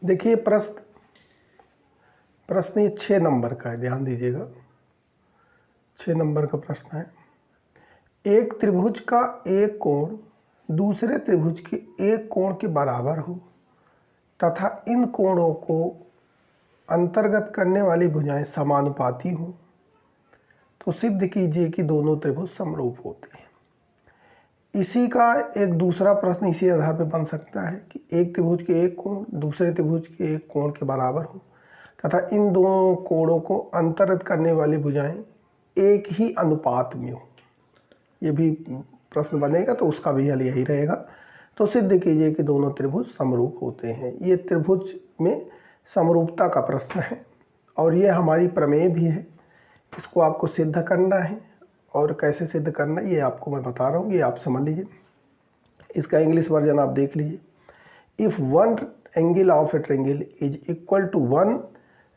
देखिए प्रश्न ये 6 नंबर का है, ध्यान दीजिएगा। 6 नंबर का प्रश्न है। एक त्रिभुज का एक कोण दूसरे त्रिभुज के एक कोण के बराबर हो तथा इन कोणों को अंतर्गत करने वाली भुजाएं समानुपाती हो तो सिद्ध कीजिए कि दोनों त्रिभुज समरूप होते हैं। इसी का एक दूसरा प्रश्न इसी आधार पर बन सकता है कि एक त्रिभुज के एक कोण दूसरे त्रिभुज के एक कोण के बराबर हो तथा इन दोनों कोणों को अंतर्गत करने वाली भुजाएं एक ही अनुपात में हो। ये भी प्रश्न बनेगा तो उसका भी हल यही रहेगा। तो सिद्ध कीजिए कि दोनों त्रिभुज समरूप होते हैं। ये त्रिभुज में समरूपता का प्रश्न है और ये हमारी प्रमेय भी है। इसको आपको सिद्ध करना है और कैसे सिद्ध करना है ये आपको मैं बता रहा हूँ, ये आप समझ लीजिए। इसका इंग्लिश वर्जन आप देख लीजिए। If one angle of a triangle is equal to one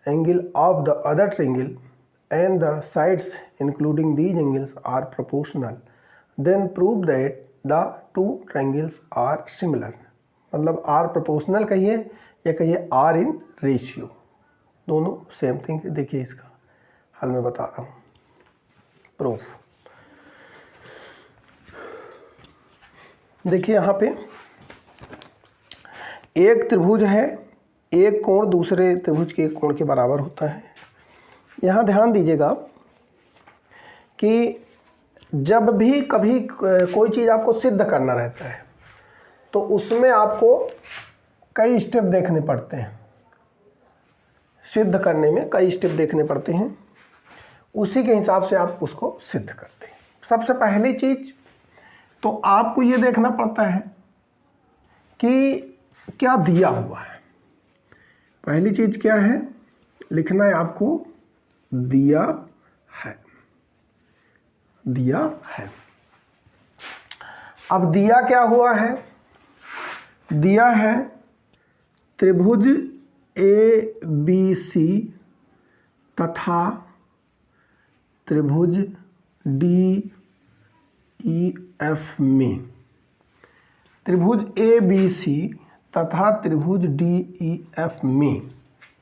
angle of the other triangle and the sides including these angles are proportional, then prove that the two triangles are similar। मतलब R proportional कहिए या कहिए R in ratio, दोनों same thing है। देखिए इसका हल मैं बता रहा हूँ। प्रूफ देखिए यहाँ पे एक त्रिभुज है, एक कोण दूसरे त्रिभुज के एक कोण के बराबर होता है। यहाँ ध्यान दीजिएगा कि जब भी कभी कोई चीज़ आपको सिद्ध करना रहता है तो उसमें आपको कई स्टेप देखने पड़ते हैं। सिद्ध करने में कई स्टेप देखने पड़ते हैं, उसी के हिसाब से आप उसको सिद्ध करते हैं। सबसे पहली चीज़ तो आपको ये देखना पड़ता है कि क्या दिया हुआ है। पहली चीज़ क्या है, लिखना है आपको दिया है। दिया है। अब दिया क्या हुआ है, दिया है त्रिभुज ABC तथा त्रिभुज DEF में। त्रिभुज ABC तथा त्रिभुज DEF में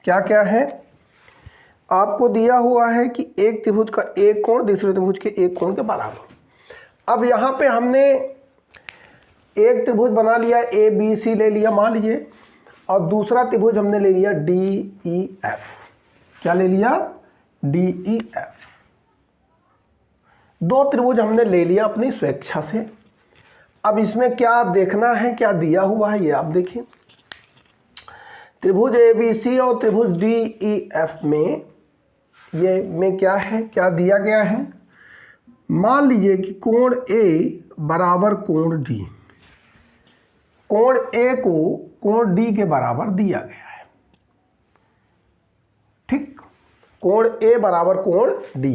क्या क्या है, आपको दिया हुआ है कि एक त्रिभुज का एक कोण दूसरे त्रिभुज के एक कोण के बराबर। अब यहाँ पे हमने एक त्रिभुज बना लिया ABC ले लिया मान लीजिए, और दूसरा त्रिभुज हमने ले लिया DEF। क्या ले लिया, DEF। दो त्रिभुज हमने ले लिया अपनी स्वेच्छा से। अब इसमें क्या देखना है, क्या दिया हुआ है ये आप देखिए। त्रिभुज ABC और त्रिभुज DEF में ये में क्या है, क्या दिया गया है। मान लीजिए कि कोण A बराबर कोण D, कोण A को कोण D के बराबर दिया गया है। ठीक, कोण A बराबर कोण D,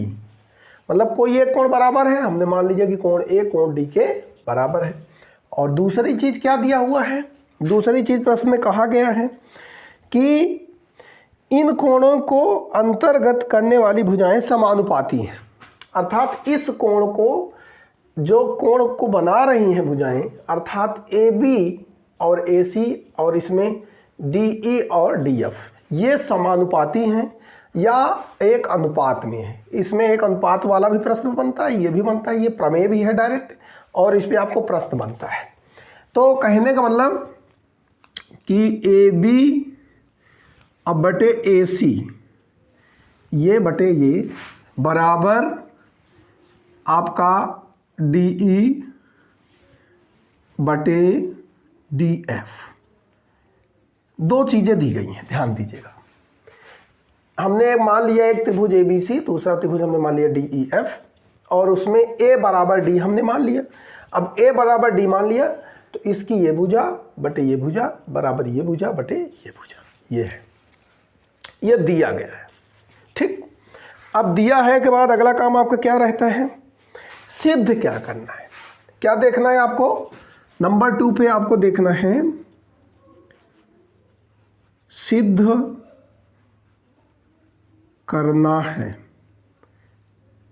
मतलब कोई एक कोण बराबर है, हमने मान लीजिए कि कोण A कोण D के बराबर है। और दूसरी चीज़ क्या दिया हुआ है, दूसरी चीज़ प्रश्न में कहा गया है कि इन कोणों को अंतर्गत करने वाली भुजाएं समानुपाती हैं। अर्थात इस कोण को, जो कोण को बना रही हैं भुजाएं, अर्थात AB और AC और इसमें DE और DF, ये समानुपाती हैं या एक अनुपात में है। इसमें एक अनुपात वाला भी प्रश्न बनता है, ये भी बनता है, ये प्रमेय भी है डायरेक्ट, और इस पर आपको प्रश्न बनता है। तो कहने का मतलब कि AB अब बटे AC, ये बटे ये बराबर आपका DE बटे DF। दो चीज़ें दी गई हैं, ध्यान दीजिएगा। हमने मान लिया एक त्रिभुज ABC, दूसरा त्रिभुज हमने मान लिया DEF, और उसमें A बराबर D हमने मान लिया। अब A बराबर D मान लिया तो इसकी ये भुजा बटे ये भुजा बराबर ये भुजा बटे ये भुजा, ये है, ये दिया गया है। ठीक, अब दिया है के बाद अगला काम आपका क्या रहता है, सिद्ध क्या करना है। क्या देखना है आपको, नंबर 2 पे आपको देखना है सिद्ध करना है।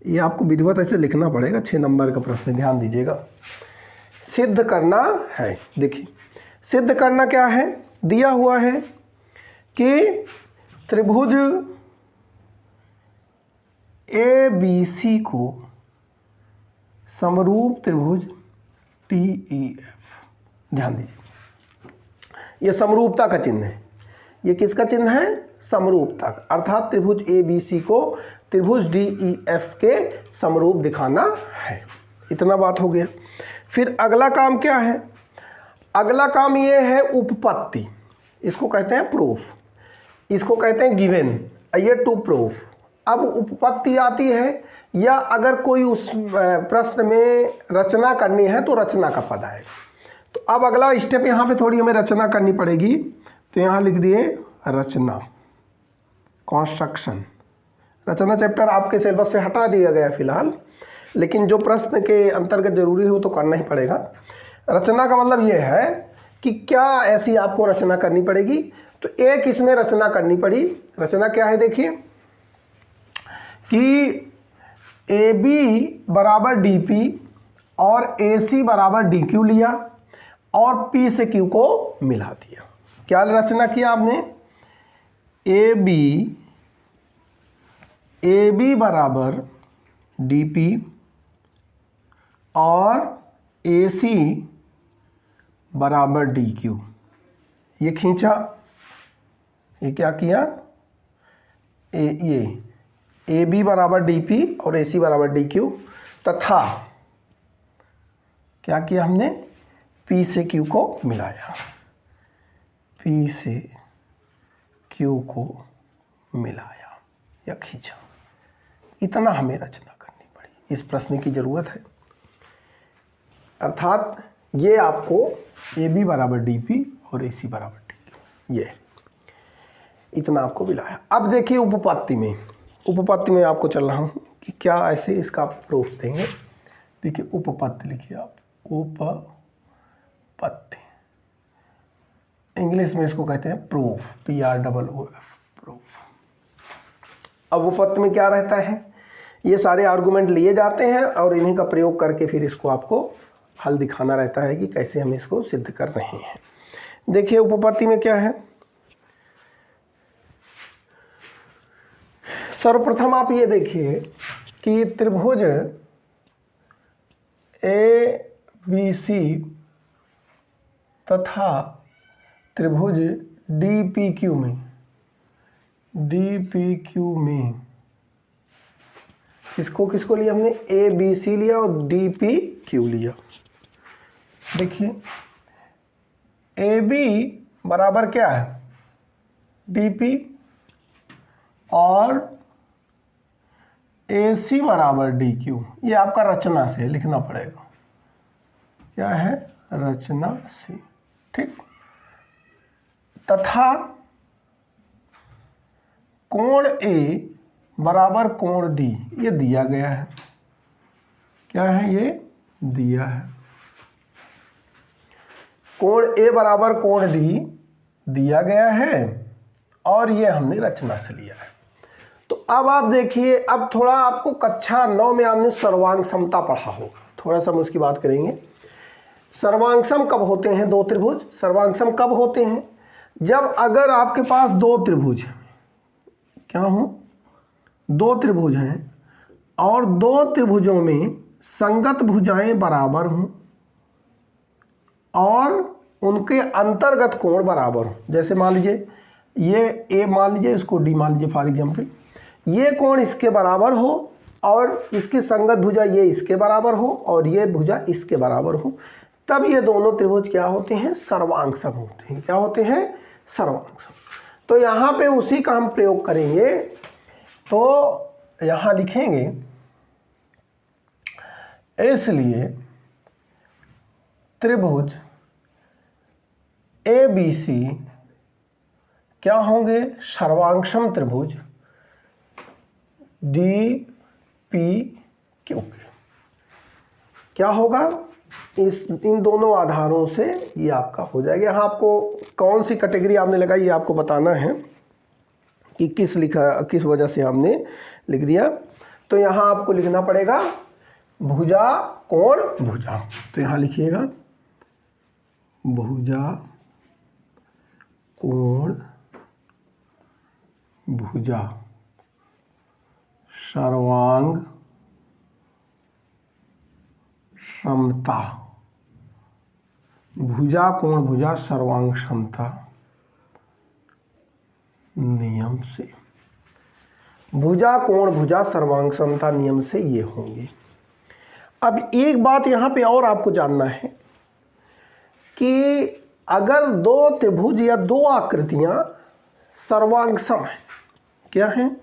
ये आपको विधिवत ऐसे लिखना पड़ेगा, 6 नंबर का प्रश्न, ध्यान दीजिएगा। सिद्ध करना है। देखिए सिद्ध करना क्या है, दिया हुआ है कि त्रिभुज ABC को समरूप त्रिभुज TEF, ध्यान दीजिए ये समरूपता का चिन्ह है। ये किसका चिन्ह है? समरूपता, अर्थात त्रिभुज ABC को त्रिभुज DEF के समरूप दिखाना है। इतना बात हो गया। फिर अगला काम क्या है? अगला काम ये है उपपत्ति, इसको कहते हैं प्रूफ, इसको कहते हैं गिवन, ये टू प्रूफ। अब उपपत्ति आती है, या अगर कोई उस प्रश्न में रचना करनी है तो रचना का पद आएगा। तो अब अगला स्टेप यहाँ पे थोड़ी हमें रचना करनी पड़ेगी, तो यहाँ लिख दिए रचना, कंस्ट्रक्शन। रचना चैप्टर आपके सिलेबस से हटा दिया गया फिलहाल, लेकिन जो प्रश्न के अंतर्गत जरूरी हो तो करना ही पड़ेगा। रचना का मतलब ये है कि क्या ऐसी आपको रचना करनी पड़ेगी। तो एक इसमें रचना करनी पड़ी। रचना क्या है? देखिए कि AB बराबर DP और AC बराबर DQ लिया और P से Q को मिला दिया। क्या रचना किया आपने? AB बराबर DP और AC बराबर DQ, ये खींचा। ये क्या किया? ये AB बराबर DP और AC बराबर DQ, तथा क्या किया हमने? P से Q को मिलाया, P से Q को मिलाया या खींचा। इतना हमें रचना करनी पड़ी, इस प्रश्न की ज़रूरत है। अर्थात ये आपको AB बराबर DP और AC बराबर DQ, ये इतना आपको मिलाया। अब देखिए उपपत्ति में आपको चल रहा हूँ कि क्या ऐसे इसका प्रूफ देंगे। देखिए उपपत्ति लिखिए आप, उपपत्ति, इंग्लिश में इसको कहते हैं प्रूफ, PROOF, प्रूफ। अब उपपत्ति में क्या रहता है? ये सारे आर्गुमेंट लिए जाते हैं और इन्हीं का प्रयोग करके फिर इसको आपको हल दिखाना रहता है कि कैसे हम इसको सिद्ध कर रहे हैं। देखिए उपपत्ति में क्या है। सर्वप्रथम आप ये देखिए कि त्रिभुज ABC तथा त्रिभुज DPQ में किसको लिया हमने? ABC लिया और DPQ लिया। देखिए AB बराबर क्या है? DP और AC बराबर DQ। ये आपका रचना से लिखना पड़ेगा। क्या है? रचना से, ठीक। तथा कोण A बराबर कोण D, ये दिया गया है। क्या है? ये दिया है। कोण A बराबर कोण D दिया गया है और ये हमने रचना से लिया है। तो अब आप देखिए, अब थोड़ा आपको कक्षा 9 में आपने सर्वांग समता पढ़ा होगा, थोड़ा सा हम उसकी बात करेंगे। सर्वांग सम कब होते हैं दो त्रिभुज? सर्वांग सम कब होते हैं? जब अगर आपके पास दो त्रिभुज हैं, क्या हो? दो त्रिभुज हैं और दो त्रिभुजों में संगत भुजाएं बराबर हों और उनके अंतर्गत कोण बराबर हों। जैसे मान लीजिए ये A मान लीजिए, इसको D मान लीजिए फॉर एग्जाम्पल, ये कोण इसके बराबर हो और इसकी संगत भुजा ये इसके बराबर हो और ये भुजा इसके बराबर हो, तब ये दोनों त्रिभुज क्या होते हैं? सर्वांग सम होते हैं। क्या होते हैं? सर्वांग सम। तो यहाँ पे उसी का हम प्रयोग करेंगे। तो यहाँ लिखेंगे, इसलिए त्रिभुज ABC क्या होंगे? सर्वांगसम त्रिभुज DPQ के। क्या होगा? इन दोनों आधारों से ये आपका हो जाएगा। यहाँ आपको कौन सी कैटेगरी आपने लगाई ये आपको बताना है कि किस वजह से आपने लिख दिया। तो यहाँ आपको लिखना पड़ेगा भुजा कोण भुजा। तो यहाँ लिखिएगा भुजा कोण भुजा सर्वांग समता, भुजा कोण भुजा सर्वांग समता नियम से, भुजा कोण भुजा सर्वांग समता नियम से ये होंगे। अब एक बात यहाँ पे और आपको जानना है कि अगर दो त्रिभुज या दो आकृतियाँ सर्वांग सम हैं, क्या हैं?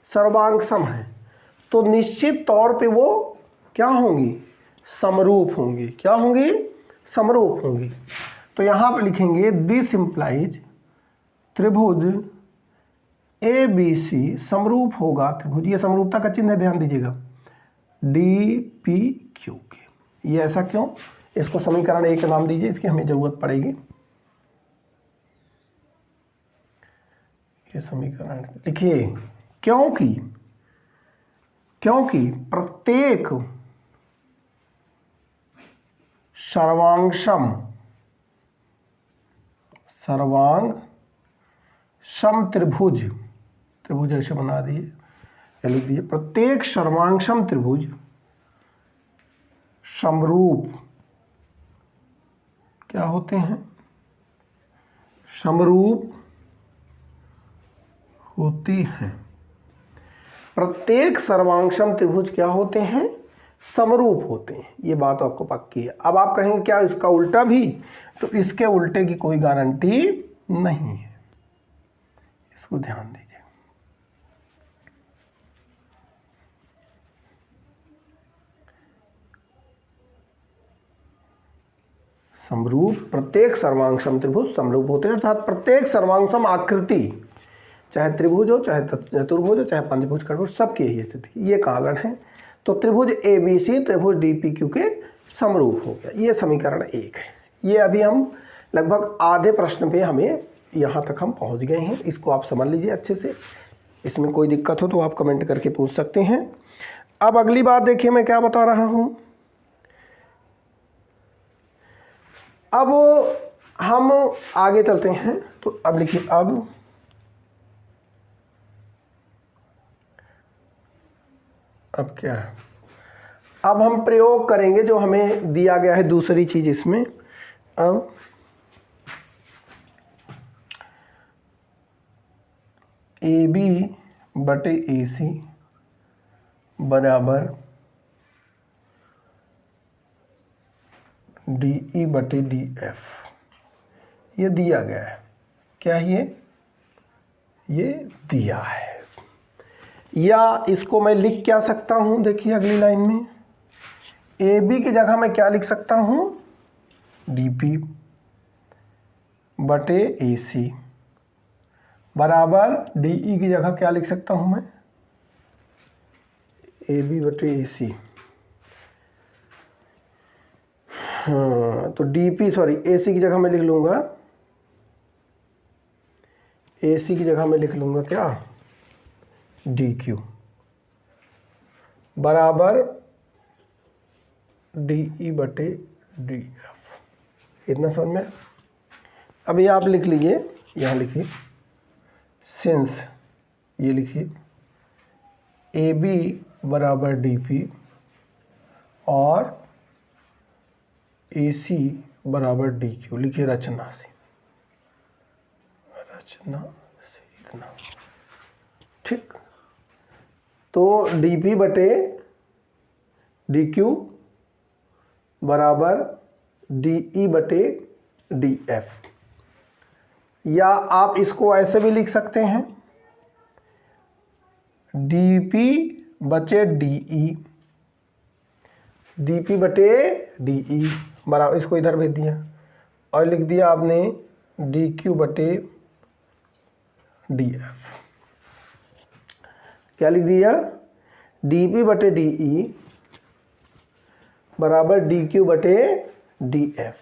सर्वांग सम हैं, तो निश्चित तौर पे वो क्या होंगी? समरूप होंगी। क्या होंगी? समरूप होंगी। तो यहाँ पे लिखेंगे दिस इम्प्लाइज त्रिभुज ए बी सी समरूप होगा त्रिभुज, ये समरूपता का चिन्ह है, ध्यान दीजिएगा, डी पी क्यू के। ये ऐसा क्यों? इसको समीकरण एक नाम दीजिए, इसकी हमें जरूरत पड़ेगी। ये समीकरण लिखिए, क्योंकि प्रत्येक सर्वांग सम त्रिभुज ऐसे बना दिए, लिख दिए, प्रत्येक सर्वांग सम त्रिभुज समरूप क्या होते हैं? समरूप होती हैं। प्रत्येक सर्वांगसम त्रिभुज क्या होते हैं? समरूप होते हैं। ये बात आपको पक्की है। अब आप कहेंगे क्या इसका उल्टा भी? तो इसके उल्टे की कोई गारंटी नहीं है, इसको ध्यान दीजिए। समरूप, प्रत्येक सर्वांगसम त्रिभुज समरूप होते हैं, अर्थात प्रत्येक सर्वांगसम आकृति, चाहे त्रिभुज हो, चाहे चतुर्भुज हो, चाहे पंचभुज, खंडभुज, सबकी यही स्थिति। ये कारण है। तो त्रिभुज ए बी सी त्रिभुज डी पी क्यू के समरूप हो गया। ये समीकरण एक है। ये अभी हम लगभग आधे प्रश्न पे हमें यहाँ तक हम पहुँच गए हैं। इसको आप समझ लीजिए अच्छे से। इसमें कोई दिक्कत हो तो आप कमेंट करके पूछ सकते हैं। अब अगली बात देखिए मैं क्या बता रहा हूँ। अब हम आगे चलते हैं। तो अब लिखिए, अब क्या है? अब हम प्रयोग करेंगे जो हमें दिया गया है दूसरी चीज इसमें। अब ए बी बटे ए सी बराबर डी ई बटे डी एफ, ये दिया गया है। क्या ये दिया है। या इसको मैं लिख क्या सकता हूं? देखिए अगली लाइन में ए बी की जगह मैं क्या लिख सकता हूं? डी पी बटे ए सी बराबर डी ई की जगह क्या लिख सकता हूं मैं? ए बी बटे ए सी। हाँ, तो डी पी सॉरी ए सी की जगह मैं लिख लूंगा, ए सी की जगह मैं लिख लूंगा क्या? डी क्यू बराबर डी ई बटे डी एफ। इतना समझ में? अभी आप लिख लीजिए, यहाँ लिखिए सिंस, ये लिखिए ए बी बराबर डी पी और ए सी बराबर डी क्यू। लिखिए रचना से इतना, ठीक। तो डी पी बटे डी क्यू बराबर डी ई बटे डी एफ। या आप इसको ऐसे भी लिख सकते हैं, डी पी बचे डी ई, डी पी बटे डी ई बराबर, इसको इधर भेज दिया और लिख दिया आपने डी क्यू बटे डी एफ। क्या लिख दिया? डी पी बटे डी ई बराबर डी क्यू बटे डी एफ।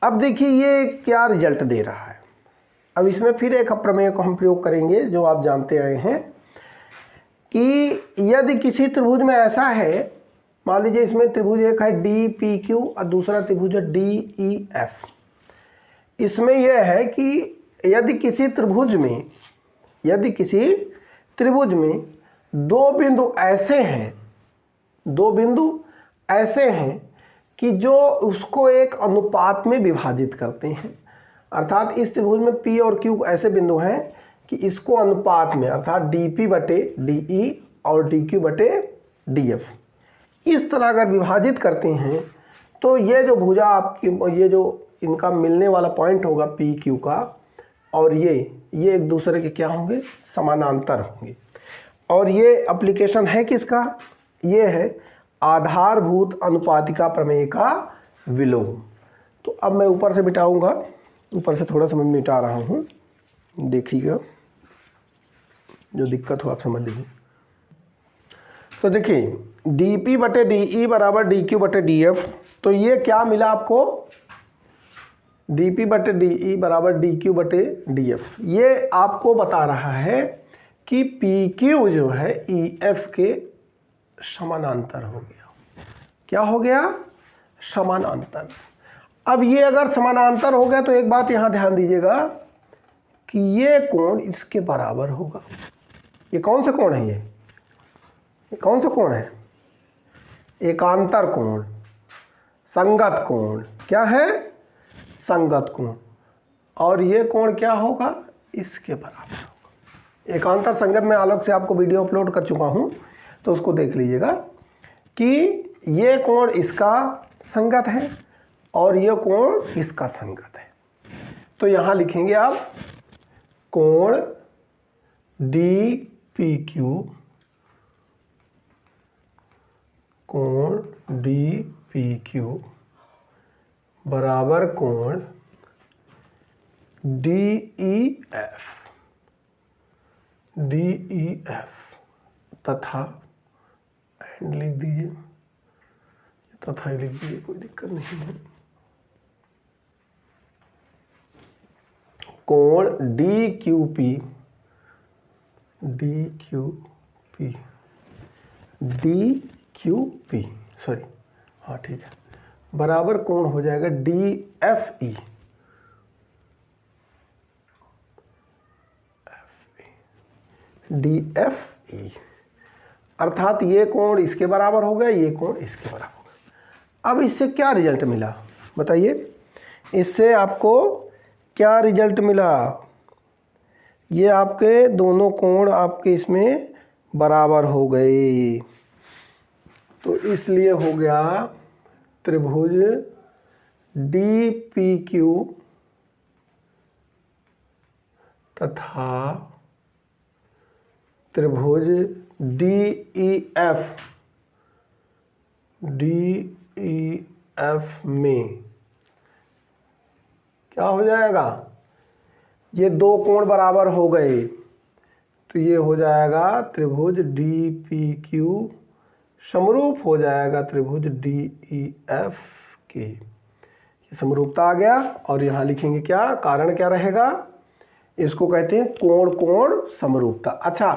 अब देखिए ये क्या रिजल्ट दे रहा है। अब इसमें फिर एक प्रमेय को हम प्रयोग करेंगे जो आप जानते आए हैं कि यदि किसी त्रिभुज में ऐसा है, मान लीजिए इसमें त्रिभुज एक है डी पी क्यू और दूसरा त्रिभुज है डी ई एफ। इसमें यह है कि यदि किसी त्रिभुज में यदि किसी त्रिभुज में दो बिंदु ऐसे हैं कि जो उसको एक अनुपात में विभाजित करते हैं, अर्थात इस त्रिभुज में P और Q ऐसे बिंदु हैं कि इसको अनुपात में, अर्थात dP बटे dE और dQ बटे dF, इस तरह अगर विभाजित करते हैं तो ये जो भुजा आपकी, ये जो इनका मिलने वाला पॉइंट होगा PQ का, और ये एक दूसरे के क्या होंगे, समानांतर होंगे। और ये एप्लीकेशन है किसका, ये है आधारभूत अनुपातिका प्रमेय का विलोम। तो अब मैं ऊपर से मिटाऊंगा, ऊपर से थोड़ा सा मैं मिटा रहा हूँ, देखिएगा जो दिक्कत हो आप समझ लीजिए। तो देखिए dP बटे dE बराबर dQ बटे dF, तो ये क्या मिला आपको, dP बटे dE बराबर dQ बटे dF, ये आपको बता रहा है कि PQ जो है EF के समानांतर हो गया। क्या हो गया, समानांतर। अब ये अगर समानांतर हो गया तो एक बात यहाँ ध्यान दीजिएगा कि ये कोण इसके बराबर होगा। ये कौन सा कोण है, ये कौन सा कोण है, एकांतर कोण, संगत कोण। क्या है, संगत कोण। और ये कोण क्या होगा, इसके बराबर होगा। एकांतर संगत में अलग से आपको वीडियो अपलोड कर चुका हूँ, तो उसको देख लीजिएगा कि ये कोण इसका संगत है और ये कोण इसका संगत है। तो यहाँ लिखेंगे आप कोण DPQ, कोण DPQ बराबर कोण DEF तथा, एंड लिख दीजिए, तथा लिख दीजिए, कोई दिक्कत नहीं है। कोण DQP सॉरी, हाँ ठीक है, बराबर कोण हो जाएगा DFE। अर्थात ये कोण इसके बराबर हो गया, ये कोण इसके बराबर हो गया। अब इससे क्या रिजल्ट मिला बताइए, इससे आपको क्या रिजल्ट मिला, ये आपके दोनों कोण आपके इसमें बराबर हो गए। तो इसलिए हो गया त्रिभुज DPQ तथा त्रिभुज DEF में क्या हो जाएगा, ये दो कोण बराबर हो गए, तो ये हो जाएगा त्रिभुज DPQ समरूप हो जाएगा त्रिभुज DEF के। ये समरूपता आ गया। और यहाँ लिखेंगे क्या, कारण क्या रहेगा, इसको कहते हैं कोण कोण समरूपता। अच्छा,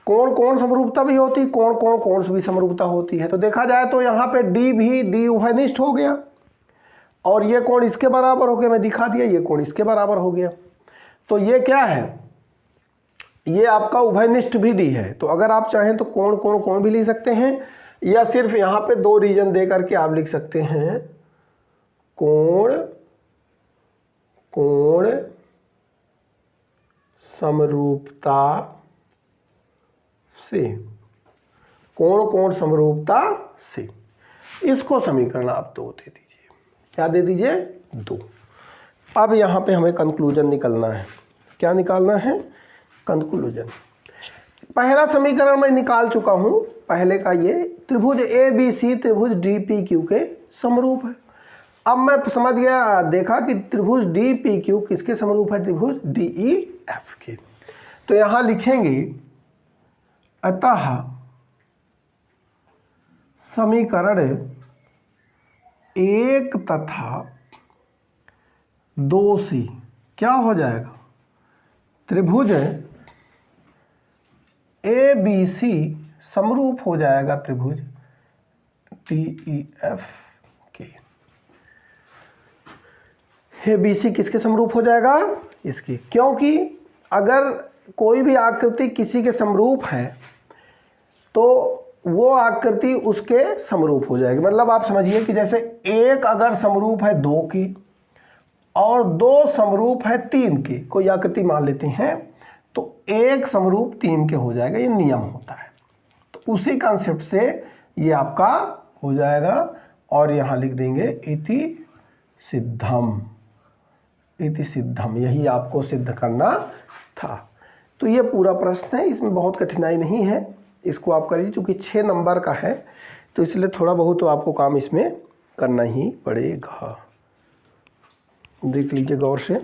कोण कोण समरूपता भी होती, कोण कोण कोण से भी समरूपता होती है। तो देखा जाए तो यहाँ पे D भी D उभयनिष्ठ हो गया, और ये कोण इसके बराबर हो गया, मैं दिखा दिया, ये कोण इसके बराबर हो गया। तो ये क्या है, ये आपका उभयनिष्ठ भी D है। तो अगर आप चाहें तो कोण कोण कोण भी लिख सकते हैं, या सिर्फ यहाँ पे दो रीजन दे करके आप लिख सकते हैं कोण कोण समरूपता से, कोण कोण समरूपता से। इसको समीकरण आप 2 दे दीजिए। क्या दे दीजिए, 2। अब यहाँ पे हमें कंक्लूजन निकलना है। क्या निकालना है, कंक्लूजन। पहला समीकरण मैं निकाल चुका हूँ, पहले का ये त्रिभुज ABC त्रिभुज DPQ के समरूप है। अब मैं समझ गया, देखा कि त्रिभुज DPQ किसके समरूप है, त्रिभुज DEF के। तो यहाँ लिखेंगे अतः समीकरण 1 तथा 2 से क्या हो जाएगा, त्रिभुज ABC समरूप हो जाएगा त्रिभुज DEF के। ABC किसके समरूप हो जाएगा, इसके। क्योंकि अगर कोई भी आकृति किसी के समरूप है तो वो आकृति उसके समरूप हो जाएगी। मतलब आप समझिए कि जैसे एक अगर समरूप है 2 की और 2 समरूप है 3 की, कोई आकृति मान लेते हैं, तो एक समरूप 3 के हो जाएगा, ये नियम होता है। तो उसी कॉन्सेप्ट से ये आपका हो जाएगा और यहाँ लिख देंगे इति सिद्धम। इति सिद्धम, यही आपको सिद्ध करना था। तो ये पूरा प्रश्न है, इसमें बहुत कठिनाई नहीं है, इसको आप करिए। चूँकि 6 नंबर का है तो इसलिए थोड़ा बहुत तो आपको काम इसमें करना ही पड़ेगा। देख लीजिए गौर से।